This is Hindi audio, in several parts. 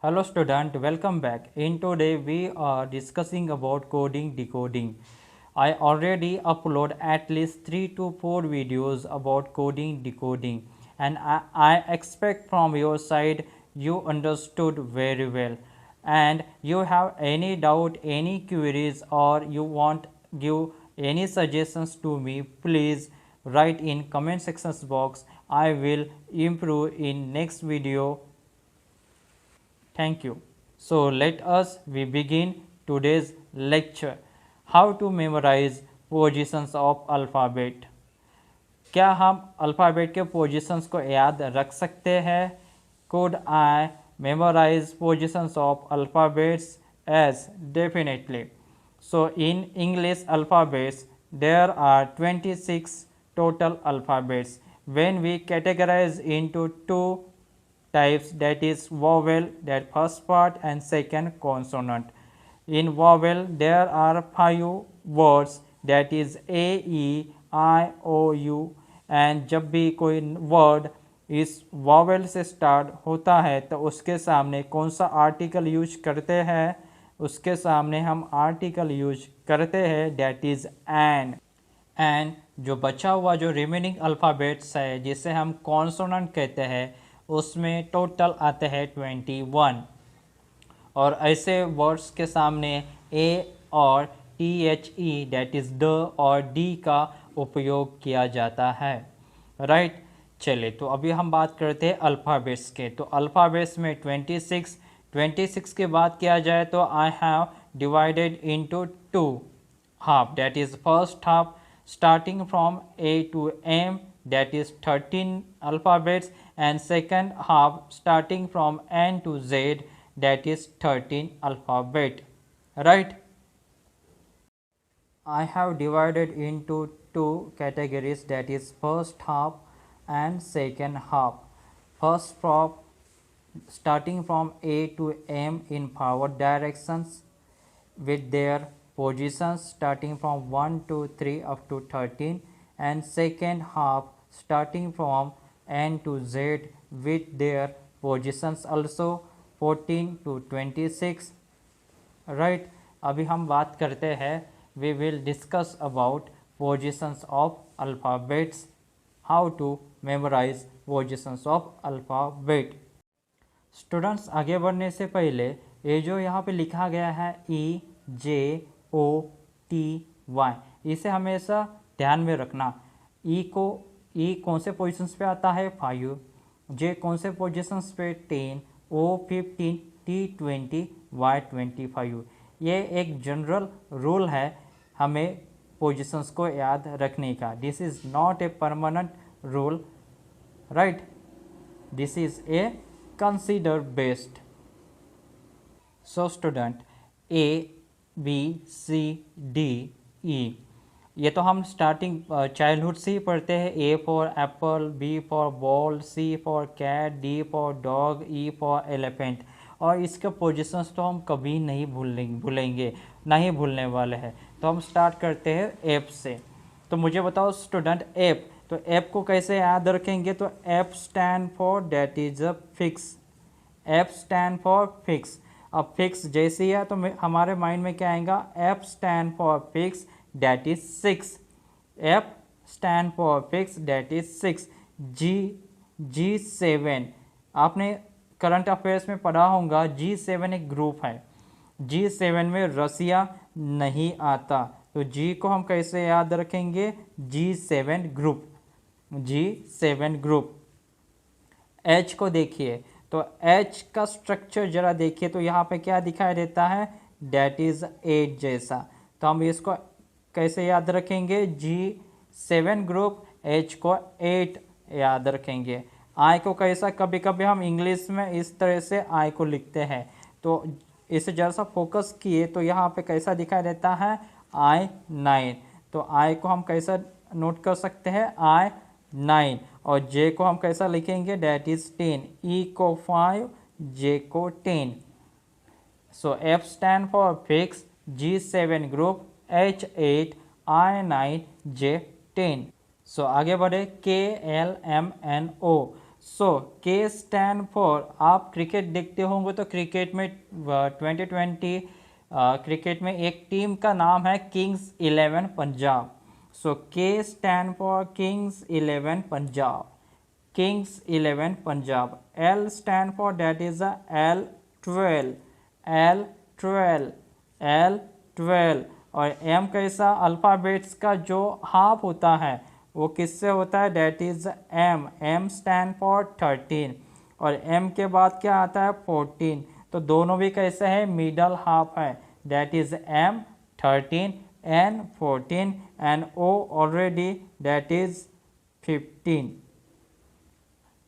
Hello student, welcome back. In today we are discussing about coding decoding. I already upload at least 3 to 4 videos about coding decoding and I expect from your side you understood very well, and you have any doubt, any queries, or you want give any suggestions to me, please write in comment sections box. I will improve in next video. Thank you. So let us we begin today's lecture. How to memorize positions of alphabet. क्या हम अल्फ़ाबेट के पोजीशंस को याद रख सकते हैं? Could I memorize positions of alphabets? As definitely. So in English alphabets there are 26 total alphabets. When we categorize into two types, that is vowel, that first part, and second consonant. In vowel there are 5 words, that is A, E, I, O, U, and जब भी कोई वर्ड इस वॉवेल से स्टार्ट होता है तो उसके सामने कौन सा आर्टिकल यूज करते हैं? उसके सामने हम आर्टिकल यूज करते हैं, डेट इज़ एंड जो बचा हुआ जो रिमेनिंग अल्फ़ाबेट्स है जिसे हम कॉन्सोनेंट कहते हैं उसमें टोटल आते हैं 21, और ऐसे वर्ड्स के सामने ए और THE डेट इज़ द और डी का उपयोग किया जाता है, राइट। चलिए तो अभी हम बात करते हैं अल्फ़ाबेट्स के। तो अल्फ़ाबेट्स में 26 की बात किया जाए तो I have divided into two half, that is first half starting from A to M, that is 13 alphabets, and second half starting from N to Z, that is 13 alphabet, right. I have divided into two categories, that is first half and second half. First half starting from A to M in forward directions with their positions starting from 1 to 3 up to 13, and second half starting from N to Z with their positions also 14 to 26, right. अभी हम बात करते हैं, we will discuss about positions of alphabets, how to memorize positions of alphabet. Students आगे बढ़ने से पहले ये जो यहाँ पे लिखा गया है EJOTY, इसे हमेशा ध्यान में रखना। ई कौन से पोजीशंस पे आता है 5, जे कौन से पोजीशंस पे 10, O 15, T 20, Y 25। ये एक जनरल रूल है हमें पोजीशंस को याद रखने का। This is not a permanent rule, right, this is a consider based. So student A B C D E, ये तो हम स्टार्टिंग चाइल्डहुड से ही पढ़ते हैं। A for apple, B for ball, C for cat, D for dog, E for elephant, और इसके पोजीशंस तो हम कभी नहीं भूलेंगे, नहीं भूलने वाले हैं। तो हम स्टार्ट करते हैं एप से। तो मुझे बताओ स्टूडेंट एप, तो एप को कैसे याद रखेंगे? तो F stand for, that is a fix, F stand for fix. अब फिक्स जैसे ही है तो हमारे माइंड में क्या आएगा? F stand for fix, that is 6, F stand for fix, that is 6। G7, आपने करंट अफेयर्स में पढ़ा होगा, G7 एक ग्रुप है। G7 में रसिया नहीं आता, तो G को हम कैसे याद रखेंगे? G7 group, G7 group. H को देखिए, तो H का स्ट्रक्चर जरा देखिए, तो यहाँ पे क्या दिखाई देता है? डेट इज 8 जैसा। तो हम इसको कैसे याद रखेंगे? G7 ग्रुप, H को 8 याद रखेंगे। I को कैसा, कभी कभी हम इंग्लिश में इस तरह से I को लिखते हैं, तो इसे जरा सा फोकस किए तो यहाँ पे कैसा दिखाई देता है? I9। तो I को हम कैसा नोट कर सकते हैं? I9। और J को हम कैसा लिखेंगे? Date is 10। E को 5, J को 10। सो F stand for fix, G7 group, H8, I9, J10। सो आगे बढ़े KLMNO, सो के स्टैंड फॉर, आप क्रिकेट देखते होंगे तो क्रिकेट में 2020 क्रिकेट में एक टीम का नाम है किंग्स 11 पंजाब। सो के stand for Kings 11 Punjab, kings 11 Punjab. L stand for, that is a L12, L12, L12। और एम कैसा, अल्फ़ाबेट्स का जो हाफ होता है वो किससे होता है, that is M, M stand for 13। और एम के बाद क्या आता है, 14। तो दोनों भी कैसे है, मिडल हाफ है, that is M 13 and 14 and O already that is 15।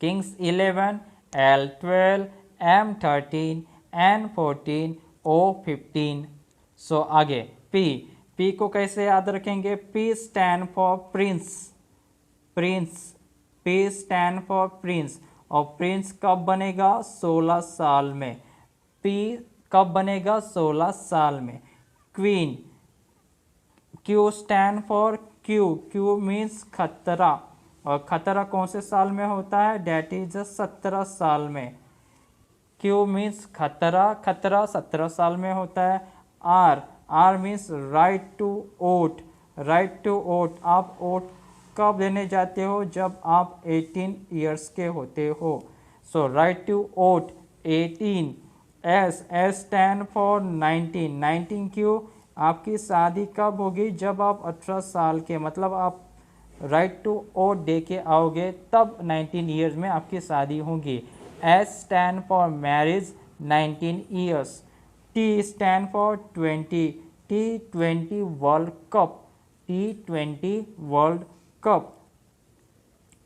Kings 11, L12, M13, N14, O15। So आगे P, P को कैसे याद रखेंगे, P stand for prince, prince, P stand for prince. और प्रिंस कब बनेगा, 16 साल में। P कब बनेगा, 16 साल में। Queen, Q stand for Q, Q means खतरा। और खतरा कौन से साल में होता है, डेट इज 17 साल में। क्यू मीन्स खतरा, खतरा 17 साल में होता है। R, R means right to vote, right to vote. आप वोट कब देने जाते हो, जब आप 18 ईयर्स के होते हो। So right to vote 18। S, S stand for 19, 19 क्यों, आपकी शादी कब होगी, जब आप 18 साल के, मतलब आप राइट टू वोट दे के आओगे तब 19 ईयर्स में आपकी शादी होगी। S stand for marriage 19 years. T stand for 20, T20 world cup, T20 world cup,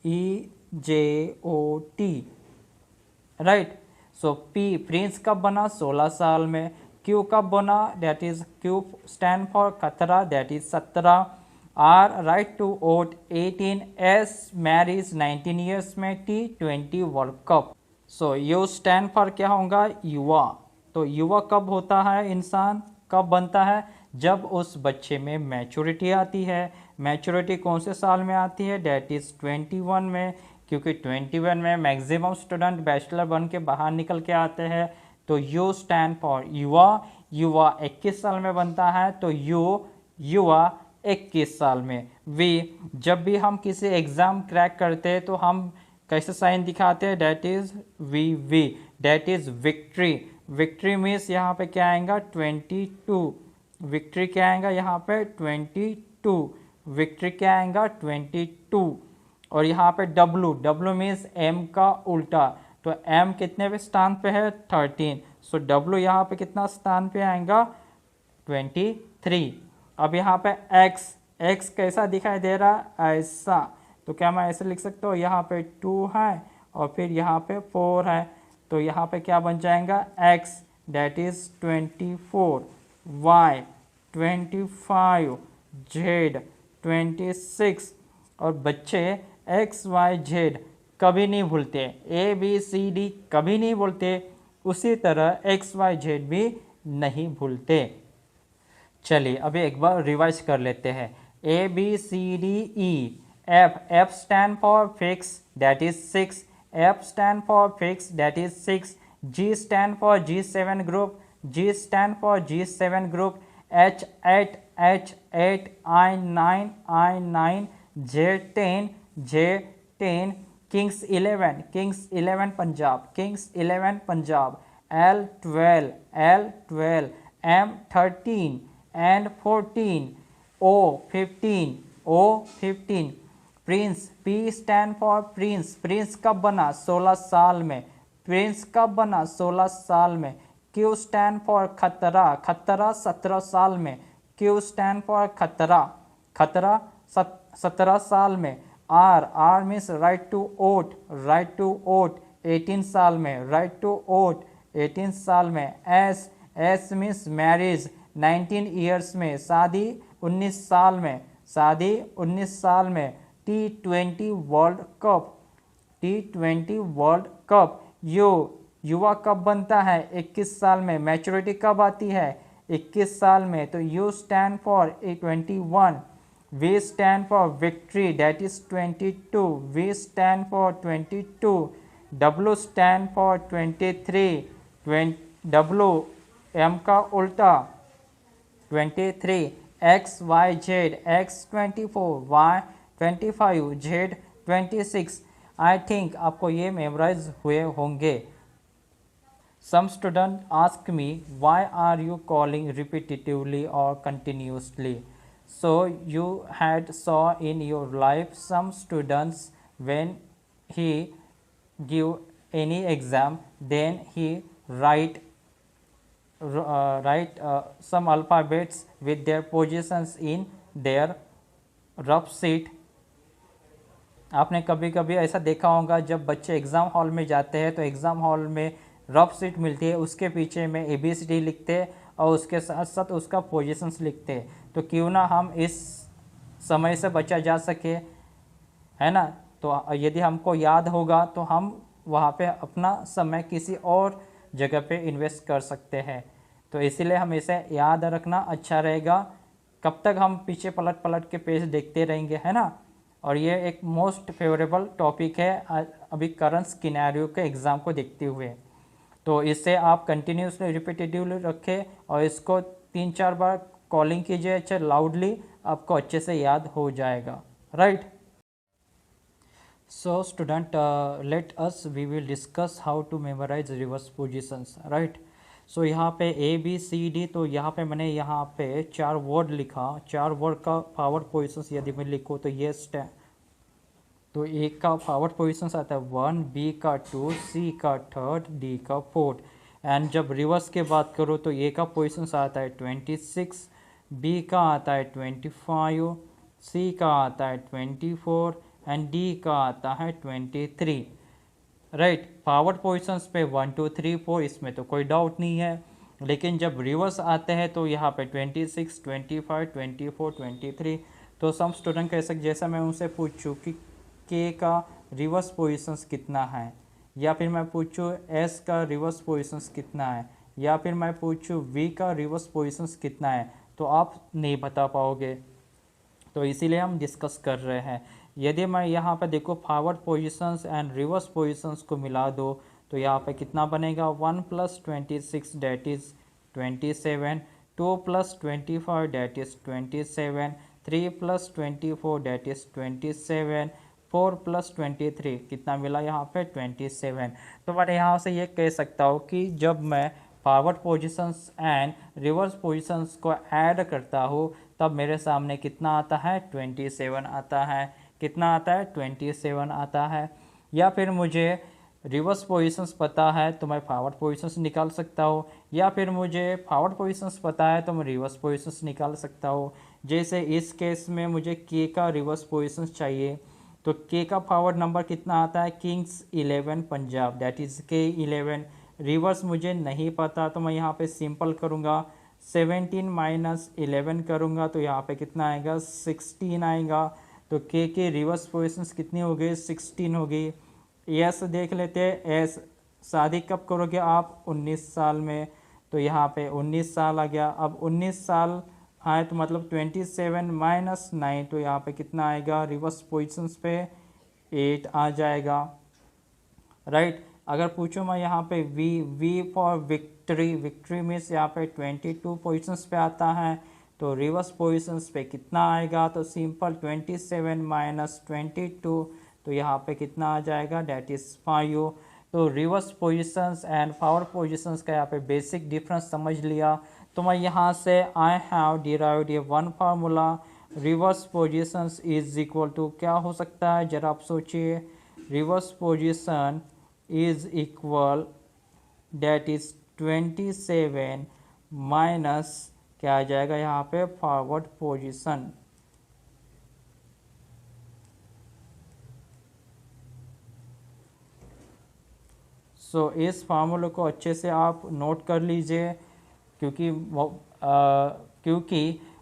EJOT, right. So P, prince कब बना, 16 साल में। क्यू कब बना, that is Q stand for खतरा, that is 17। R right to vote 18। S marriage 19 years में। T20 world cup. So U stand for क्या होगा, युवा। तो युवा कब होता है, इंसान कब बनता है, जब उस बच्चे में मैच्योरिटी आती है। मैच्योरिटी कौन से साल में आती है, डेट इज 21 में, क्योंकि 21 में मैक्सिमम स्टूडेंट बैचलर बन के बाहर निकल के आते हैं। तो यू स्टैंड फॉर युवा, युवा 21 साल में बनता है, तो यू युवा 21 साल में। वी, जब भी हम किसी एग्ज़ाम क्रैक करते हैं तो हम कैसे साइन दिखाते हैं, that is V, V, that is victory. Victory means यहाँ पे क्या आएगा, 22। विक्ट्री क्या आएगा यहाँ पे, 22। विक्ट्री क्या आएगा, 22। और यहाँ पे डब्लू, डब्लू मीन्स एम का उल्टा, तो एम कितने पे स्थान पे है, 13। सो डब्लू यहाँ पे कितना स्थान पे आएगा, 23। अब यहाँ पे एक्स, एक्स कैसा दिखाई दे रहा है, ऐसा। तो क्या मैं ऐसे लिख सकता हूँ, यहाँ पे 2 है और फिर यहाँ पे 4 है, तो यहाँ पे क्या बन जाएगा, X that is 24, Y 25, Z 26। और बच्चे एक्स वाई जेड कभी नहीं भूलते, ए बी सी डी कभी नहीं भूलते, उसी तरह एक्स वाई जेड भी नहीं भूलते। चलिए अभी एक बार रिवाइज कर लेते हैं। A B C D E, F, F stand for fix, that is 6। F stand for fix, that is 6। G stand for G7 group, G stand for G7 group. H8, H8, I9, I9, J10, J10। Kings 11, kings 11 Punjab, kings 11 Punjab. L12, L12, M13 and 14, O15, O15। Prince, P stand for prince, prince कब बना, 16 साल में। प्रिंस कब बना, 16 साल में। Q स्टैंड फॉर खतरा, खतरा 17 साल में। Q स्टैंड फॉर खतरा, खतरा 17 साल में। R, R means right to vote, right to vote 18 साल में, राइट टू वोट 18 साल में। S, S means marriage 19 years में, शादी 19 साल में, शादी 19 साल में। T20 world cup, T20 world cup. You, युवा कब बनता है, 21 साल में। मैच्योरिटी कब आती है, 21 साल में, तो U stand for 21। V stand for victory, that is 22। V stand for 22। W stand for 23, W M का उल्टा 23, X Y Z, X 24, Y 25, Z 26। आई थिंक आपको ये मेमोराइज हुए होंगे। Some students ask me, why are you calling repetitively or continuously? So you had saw in your life some students when he give any exam, then he write some alphabets with their positions in their rough sheet। आपने कभी कभी ऐसा देखा होगा, जब बच्चे एग्ज़ाम हॉल में जाते हैं तो एग्ज़ाम हॉल में रफ शीट मिलती है, उसके पीछे में ABCD लिखते हैं और उसके साथ साथ उसका पोजीशंस लिखते हैं। तो क्यों ना हम इस समय से बचा जा सके, है ना। तो यदि हमको याद होगा तो हम वहाँ पे अपना समय किसी और जगह पे इन्वेस्ट कर सकते हैं। तो इसीलिए हम इसे याद रखना अच्छा रहेगा। कब तक हम पीछे पलट पलट के पेज देखते रहेंगे, है ना। और ये एक मोस्ट फेवरेबल टॉपिक है अभी करंट सिनेरियो के एग्ज़ाम को देखते हुए। तो इससे आप कंटिन्यूसली रिपीटेटिवली रखें और इसको 3-4 बार कॉलिंग कीजिए अच्छा लाउडली, आपको अच्छे से याद हो जाएगा, right. So student, let us we will discuss how to memorize reverse positions, right. So यहाँ पे ABCD, तो यहाँ पे मैंने यहाँ पे 4 वर्ड लिखा। 4 वर्ड का फॉरवर्ड पोजीशंस यदि मैं लिखूँ तो ये तो A का फॉरवर्ड पोजीशंस आता है 1, B का 2, C का 3rd, D का 4th। एंड जब रिवर्स के बात करो तो A का पोजीशंस आता है 26, B का आता है 25, C का आता है 24 एंड D का आता है 23, राइट। फॉरवर्ड पोजीशंस पे 1 2 3 4, इसमें तो कोई डाउट नहीं है। लेकिन जब रिवर्स आते हैं तो यहाँ पे 26, 25, 24, 23। तो सम स्टूडेंट कह सकते, जैसा मैं उनसे पूछूँ कि के का रिवर्स पोजीशंस कितना है, या फिर मैं पूछूँ एस का रिवर्स पोजीशंस कितना है, या फिर मैं पूछूँ वी का रिवर्स पोजीशंस कितना है, तो आप नहीं बता पाओगे। तो इसीलिए हम डिस्कस कर रहे हैं। यदि मैं यहाँ पे देखो forward positions and reverse positions को मिला दो तो यहाँ पे कितना बनेगा 1 + 26 that is 27, 2 + 25 that is 27, 3 + 24 that is 27, 4 + 23 कितना मिला यहाँ पे 27। तो मैं यहाँ से ये कह सकता हूँ कि जब मैं forward positions and reverse positions को ऐड करता हूँ तब मेरे सामने कितना आता है 27 आता है। कितना आता है 27 आता है। या फिर मुझे रिवर्स पोजीशंस पता है तो मैं फॉरवर्ड पोजीशंस निकाल सकता हूँ, या फिर मुझे फॉरवर्ड पोजीशंस पता है तो मैं रिवर्स पोजीशंस निकाल सकता हूँ। जैसे इस केस में मुझे के का रिवर्स पोजीशंस चाहिए, तो के का फॉरवर्ड नंबर कितना आता है Kings 11 Punjab, that is K11। Reverse मुझे नहीं पता तो मैं यहाँ पे सिंपल करूँगा 17 - 11 करूँगा तो यहाँ पे कितना आएगा 16 आएगा। तो के रिवर्स पोजीशंस कितनी हो गई 16 हो गई। एस देख लेते हैं, एस शादी कब करोगे आप 19 साल में, तो यहाँ पे 19 साल आ गया। अब 19 साल आए तो मतलब 27 - 9, तो यहाँ पे कितना आएगा रिवर्स पोजीशंस पे 8 आ जाएगा, राइट। अगर पूछूँ मैं यहाँ पे V for victory, victory means यहाँ पे 22 पोजीशंस पे आता है, तो रिवर्स पोजीशंस पे कितना आएगा तो सिंपल 27 - 22, तो यहाँ पे कितना आ जाएगा डेट इज़ 5। तो reverse positions and forward positions का यहाँ पे बेसिक डिफरेंस समझ लिया। तो मैं यहाँ से आई हैव डिराइव्ड ये one formula, reverse positions is equal to क्या हो सकता है जरा आप सोचिए। Reverse position is equal that is 27 minus क्या आ जाएगा यहाँ पे फॉरवर्ड पोजीशन। सो इस फार्मूले को अच्छे से आप नोट कर लीजिए, क्योंकि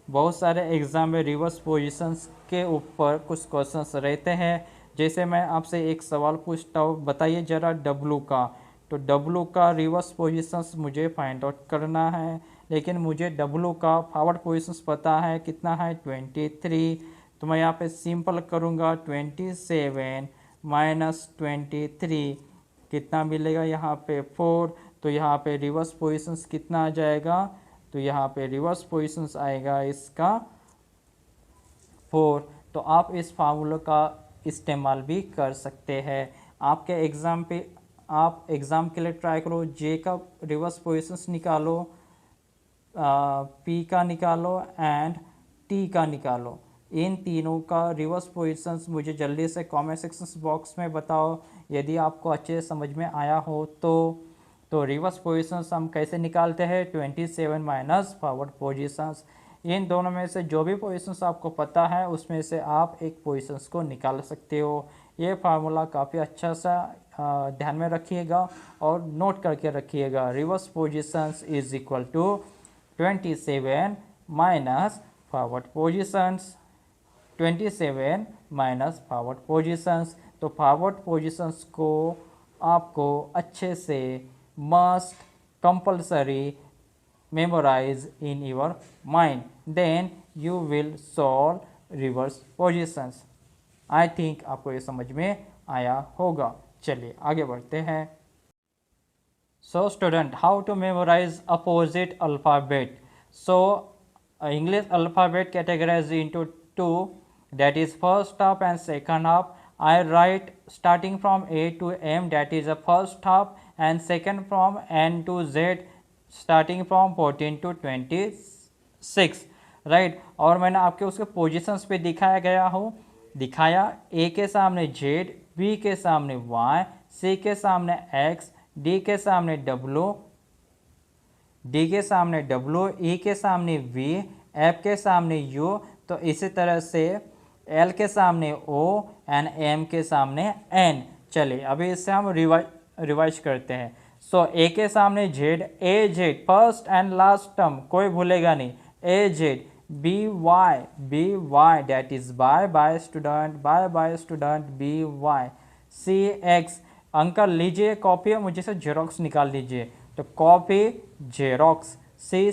बहुत सारे एग्ज़ाम में रिवर्स पोजीशंस के ऊपर कुछ क्वेश्चंस रहते हैं। जैसे मैं आपसे एक सवाल पूछता हूँ, बताइए ज़रा डब्लू का, तो डब्लू का रिवर्स पोजीशंस मुझे फाइंड आउट करना है, लेकिन मुझे डब्लू का फॉरवर्ड पोजीशंस पता है कितना है 23। तो मैं यहाँ पे सिंपल करूँगा 27 - 23 कितना मिलेगा यहाँ पे 4, तो यहाँ पे रिवर्स पोजीशंस कितना आ जाएगा, तो यहाँ पे रिवर्स पोजीशंस आएगा इसका 4। तो आप इस फार्मूला का इस्तेमाल भी कर सकते हैं। आपके एग्ज़ाम पे आप एग्ज़ाम के लिए ट्राई करो, जे का रिवर्स पोजीशंस निकालो, पी का निकालो एंड टी का निकालो। इन तीनों का रिवर्स पोजीशंस मुझे जल्दी से कमेंट सेक्शन बॉक्स में बताओ। यदि आपको अच्छे समझ में आया हो तो रिवर्स पोजीशंस हम कैसे निकालते हैं, 27 माइनस फॉरवर्ड पोजीशंस। इन दोनों में से जो भी पोजीशंस आपको पता है उसमें से आप एक पोजीशंस को निकाल सकते हो। ये फार्मूला काफ़ी अच्छा सा ध्यान में रखिएगा और नोट करके रखिएगा। Reverse positions is equal to 27 minus forward positions, 27 minus forward positions. तो फॉरवर्ड पोजीशंस को आपको अच्छे से must compulsory memorise in your mind, then you will solve reverse positions. I think आपको ये समझ में आया होगा। चलिए आगे बढ़ते हैं। So student, how to memorize opposite alphabet? So English alphabet categorized into two, that is first half and second half. I write starting from A to M, that is the first half, and second from N to Z, starting from 14 to 26, right. और मैंने आपके उसके पोजीशंस पे दिखाया ए के सामने Z, बी के सामने Y, सी के सामने X, डी के सामने W, डी के सामने W, ई के सामने V, एफ के सामने U। तो इसी तरह से एल के सामने O एंड एम के सामने N। चलिए अभी इससे हम रिवाइज करते हैं। सो ए के सामने Z, A Z first and last term कोई भूलेगा नहीं, A Z. B Y that is by student, by student, B Y. C X, uncle लीजिए कॉपी है, मुझे से जेरोक्स निकाल लीजिए, तो copy xerox. C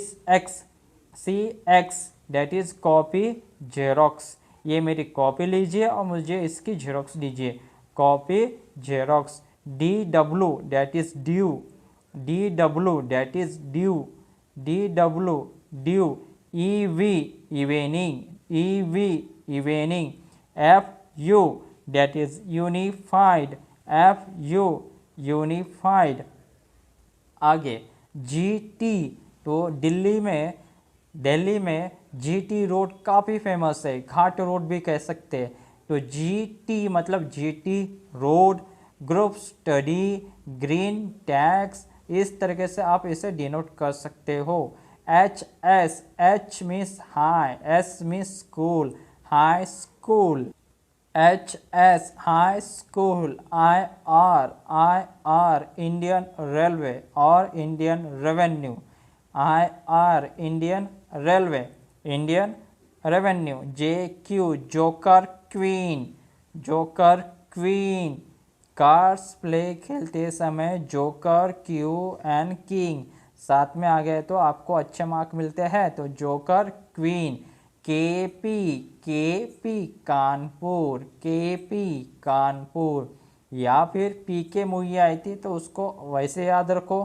X that is copy xerox, ये मेरी कॉपी लीजिए और मुझे इसकी जेरोक्स दीजिए, copy xerox. D W that is dew, D W that is dew, D W dew. E V evening, E V evening. F U that is unified, F U unified. आगे जी टी, तो दिल्ली में जी टी रोड काफ़ी फेमस है, घाट रोड भी कह सकते हैं। तो जी टी मतलब G T road. Group study, green tax, इस तरीके से आप इसे डिनोट कर सकते हो। H S, H means high, S means school, high school. H S high school. I R Indian railway और Indian revenue, I R Indian railway, Indian revenue. J Q joker queen, joker queen. Cards play खेलते समय जोकर, क्यू एंड किंग साथ में आ गए तो आपको अच्छे मार्क मिलते हैं, तो जोकर क्वीन। के पी कानपुर, के पी कानपुर। या फिर पी के मूवी आई थी तो उसको वैसे याद रखो,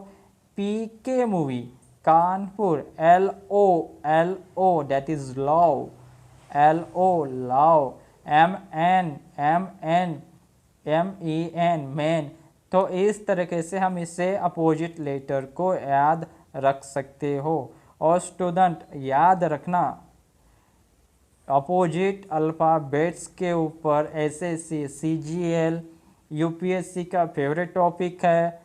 PK movie Kanpur. L O that is love, L O love. M N man. तो इस तरीके से हम इसे अपोजिट लेटर को याद रख सकते हो। और स्टूडेंट याद रखना, अपोजिट अल्फ़ाबेट्स के ऊपर एसएससी, सीजीएल, यूपीएससी का फेवरेट टॉपिक है।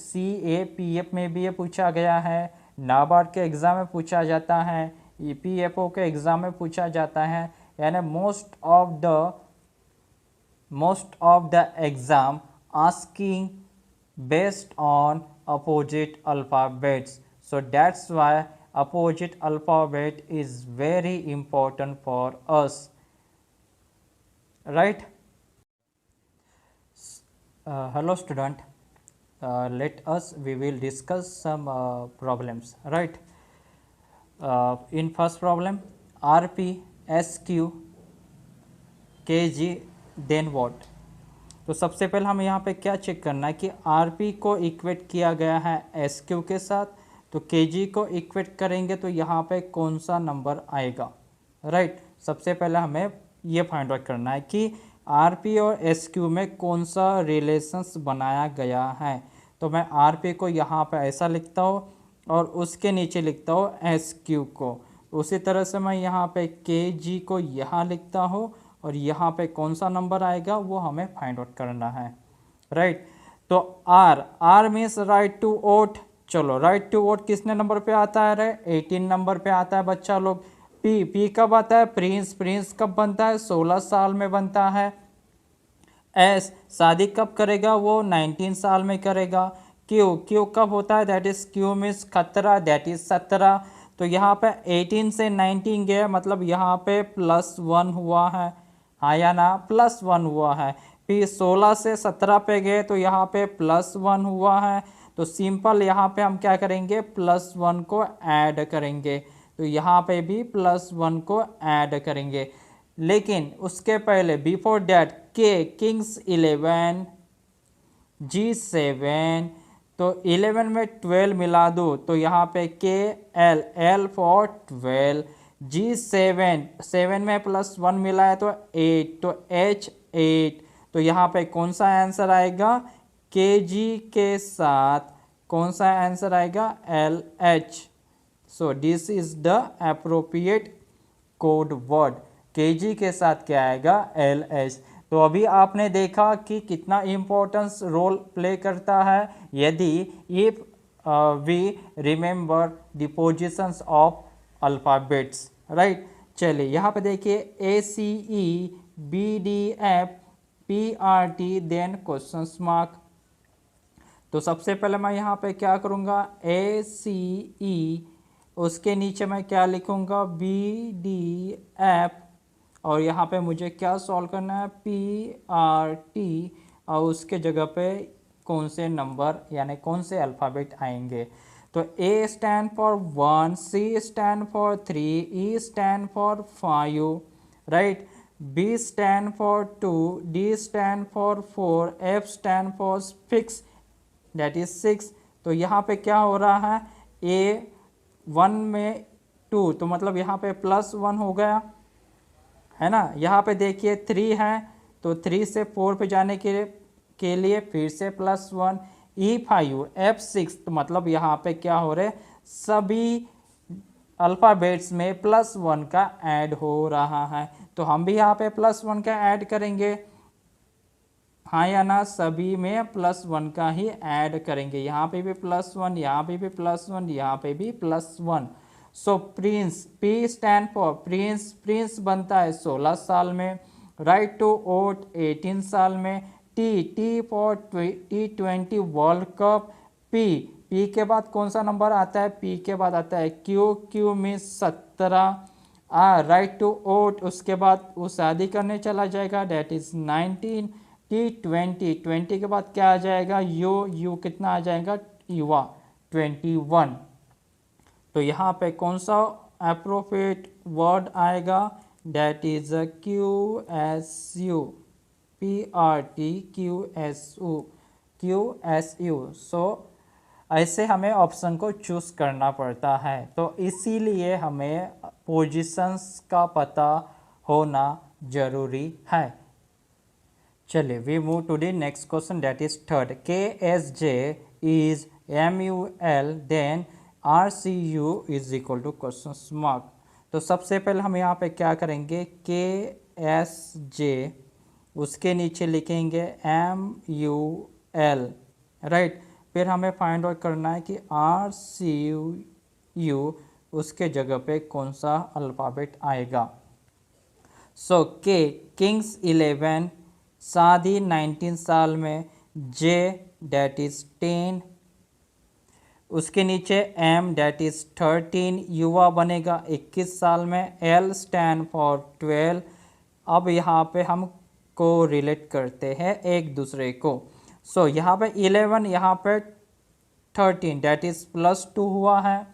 सीएपीएफ में भी ये पूछा गया है, नाबार्ड के एग्ज़ाम में पूछा जाता है, ईपीएफओ के एग्ज़ाम में पूछा जाता है। यानी most of the exam asking based on opposite alphabets, so that's why opposite alphabet is very important for us, right? Hello student, we will discuss some problems, right? In first problem, RP, SQ, KG, then what? तो सबसे पहले हम यहाँ पे क्या चेक करना है कि आरपी को इक्वेट किया गया है एसक्यू के साथ, तो केजी को इक्वेट करेंगे तो यहाँ पे कौन सा नंबर आएगा, राइट। सबसे पहले हमें ये फाइंड आउट करना है कि आरपी और एसक्यू में कौन सा रिलेशंस बनाया गया है। तो मैं आरपी को यहाँ पे ऐसा लिखता हूँ और उसके नीचे लिखता हूँ एसक्यू को। उसी तरह से मैं यहाँ पे केजी को यहाँ लिखता हूँ और यहाँ पे कौन सा नंबर आएगा वो हमें फाइंड आउट करना है, राइट। तो R means right to vote. चलो राइट टू वोट किसने नंबर पे आता है रे, 18 नंबर पे आता है बच्चा लोग। पी कब आता है, प्रिंस कब बनता है, 16 साल में बनता है। एस शादी कब करेगा, वो 19 साल में करेगा। क्यू कब होता है, दैट इज क्यू मीन्स खतरा, दैट इज 17। तो यहाँ पे 18 से 19 गया मतलब यहाँ पे +1 हुआ है, हाँ या ना, +1 हुआ है। फिर 16 से 17 पे गए तो यहाँ पे +1 हुआ है। तो सिंपल यहाँ पे हम क्या करेंगे, +1 को ऐड करेंगे। तो यहाँ पे भी +1 को ऐड करेंगे। लेकिन उसके पहले बिफोर डैट के किंग्स 11 G7, तो 11 में 12 मिला दो तो यहाँ पे के एल फॉर 12, G7 7 में +1 मिला है तो 8, तो H8। तो यहाँ पे कौन सा आंसर आएगा, के जी के साथ कौन सा आंसर आएगा, LH। So this is the appropriate code word, KG के साथ क्या आएगा, LH। तो अभी आपने देखा कि कितना इम्पोर्टेंस रोल प्ले करता है यदि if we remember the positions of alphabets, right. चलिए यहाँ पे देखिए ACE BDF PRT then questions mark. तो सबसे पहले मैं यहाँ पे क्या करूँगा, ACE, उसके नीचे मैं क्या लिखूँगा, BDF, और यहाँ पे मुझे क्या सॉल्व करना है, PRT, और उसके जगह पे कौन से नंबर यानी कौन से अल्फ़ाबेट आएंगे। तो A stand for 1, C stand for 3, E stand for 5, right, B stand for 2, D stand for 4, F stand for 6, that is 6। तो यहाँ पे क्या हो रहा है, A1 में 2 तो मतलब यहाँ पे +1 हो गया है ना। यहाँ पे देखिए 3 है तो 3 से 4 पे जाने के लिए फिर से +1, E5 F6 तो मतलब यहाँ पे क्या हो रहे, सभी अल्फ़ाबेट्स में +1 का ऐड हो रहा है। तो हम भी यहाँ पे +1 का ऐड करेंगे, हाँ या ना, सभी में +1 का ही ऐड करेंगे। यहाँ पे भी +1, यहाँ पे भी +1, यहाँ पे भी +1। So prince, P stand for prince बनता है 16 साल में, राइट टू वोट 18 साल में, T for T20 world cup, P के बाद कौन सा नंबर आता है, P के बाद आता है Q means 17, right to vote, उसके बाद वो शादी करने चला जाएगा, डेट इज 19, T20 के बाद क्या आ जाएगा, यू कितना आ जाएगा, युवा 21। तो यहाँ पे कौन सा अप्रोप्रिएट वर्ड आएगा, that is QSU, PRT QSU। सो ऐसे हमें ऑप्शन को चूज करना पड़ता है, तो इसीलिए हमें पोजीशंस का पता होना जरूरी है। चलिए we move to the next question, that is third, KSJ is MUL then RCU is equal to question mark. तो सबसे पहले हम यहाँ पे क्या करेंगे, KSJ, उसके नीचे लिखेंगे MUL, राइट। फिर हमें फाइंड आउट करना है कि RCU, उसके जगह पे कौन सा अल्फ़ाबेट आएगा। सो के किंग्स 11, शादी 19 साल में, J डेट इज 10, उसके नीचे M डेट इज 13, युवा बनेगा 21 साल में, L स्टैंड फॉर 12। अब यहाँ पे हम को रिलेट करते हैं एक दूसरे को। सो यहाँ पे 11, यहाँ पे 13 डेट इज +2 हुआ है,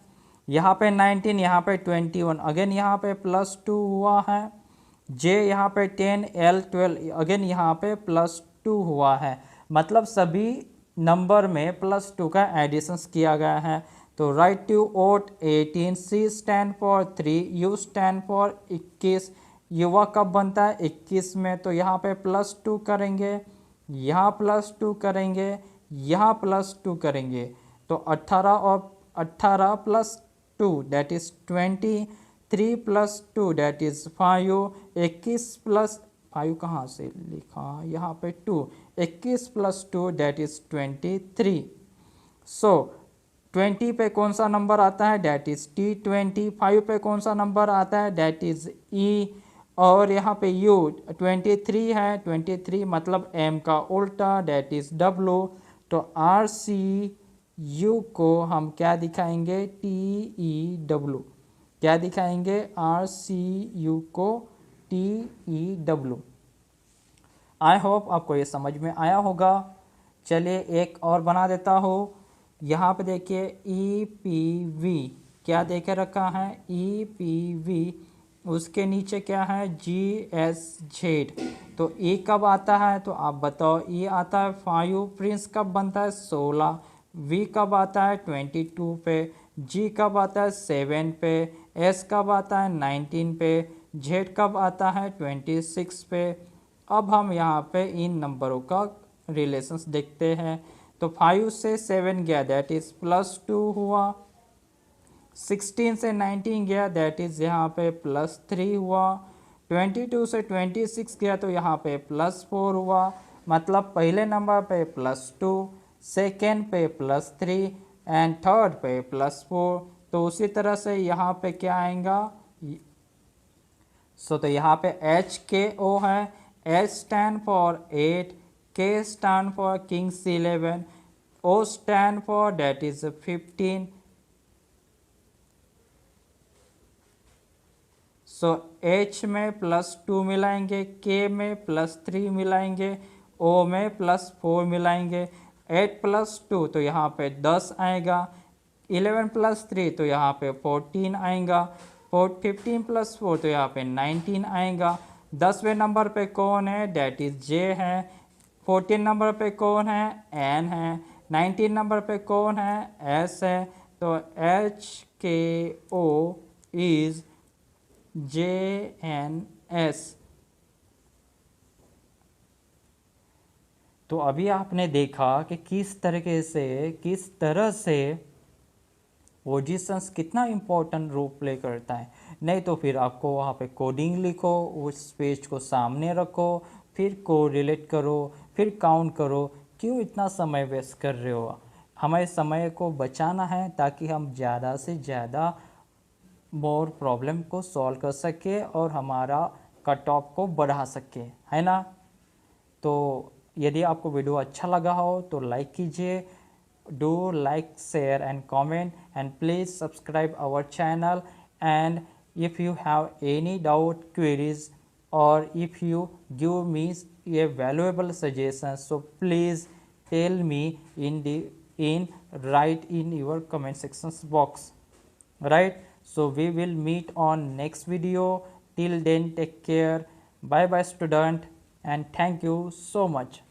यहाँ पे 19, यहाँ पे 21, अगेन यहाँ पे +2 हुआ है, J यहाँ पे 10, L 12, अगेन यहाँ पे +2 +2 हुआ है, मतलब सभी नंबर में +2 का एडिशंस किया गया है। तो right to vote 18, C stand for 3, U stand for 21। युवा कब बनता है? 21 में। तो यहाँ पे +2 करेंगे, यहाँ +2 करेंगे, यहाँ +2 करेंगे, तो 18 और 18 + 2 दैट इज़ 20, 3 + 2 दैट इज़ 5, 21 + 5 कहाँ से लिखा, यहाँ पे 2, 21 + 2 दैट इज़ 23। सो 20 पे कौन सा नंबर आता है? That is T20। 5 पे कौन सा नंबर आता है? That is E। और यहाँ पे U 23 है, 23 मतलब M का उल्टा डैट इज़ W। तो RCU को हम क्या दिखाएंगे? TEW। क्या दिखाएंगे? RCU को TEW। आई होप आपको ये समझ में आया होगा। चलिए एक और बना देता हूँ। यहाँ पे देखिए EPV क्या देखे रखा है? EPV, उसके नीचे क्या है? GSZ। तो E कब आता है? तो आप बताओ। E आता है 5। प्रिंस कब बनता है? 16। V कब आता है? 22 पे। G कब आता है? 7 पे। S कब आता है? 19 पे। Z कब आता है? 26 पे। अब हम यहाँ पे इन नंबरों का रिलेशंस देखते हैं। तो 5 से 7 गया दैट इज़ +2 हुआ, 16 से 19 गया दैट इज़ यहाँ पे +3 हुआ, 22 से 26 गया तो यहाँ पे +4 हुआ, मतलब पहले नंबर पे +2, सेकेंड पे +3 एंड थर्ड पे +4। तो उसी तरह से यहाँ पे क्या आएगा? तो यहाँ पे HKO है। H stand for 8, K stand for King's 11, O stand for that is 15। So H में +2 मिलाएंगे, K में +3 मिलाएंगे, O में +4 मिलाएंगे। 8 + 2 तो यहाँ पे 10 आएगा, 11 + 3 तो यहाँ पे 14 आएगा, 15 + 4 तो यहाँ पे 19 आएगा। 10वें नंबर पे कौन है? डैट इज़ J है। 14 नंबर पे कौन है? N है। 19 नंबर पे कौन है? S है। तो HKO इज़ JNS। तो अभी आपने देखा कि किस तरह से पोजीशंस कितना इम्पोर्टेंट रोल प्ले करता है। नहीं तो फिर आपको वहाँ पे कोडिंग लिखो, उस पेज को सामने रखो, फिर कोरिलेट करो, फिर काउंट करो। क्यों इतना समय वेस्ट कर रहे हो? हमें समय को बचाना है ताकि हम ज़्यादा से ज़्यादा मोर प्रॉब्लम को सॉल्व कर सके और हमारा कट ऑफ को बढ़ा सके, है ना। तो यदि आपको वीडियो अच्छा लगा हो तो लाइक कीजिए, do like, share and comment and please subscribe our channel. And if you have any doubt, queries, or if you give me a valuable suggestion, so please tell me in write in your comment sections box, right? So we will meet on next video. Till then, take care. Bye bye student, and thank you so much.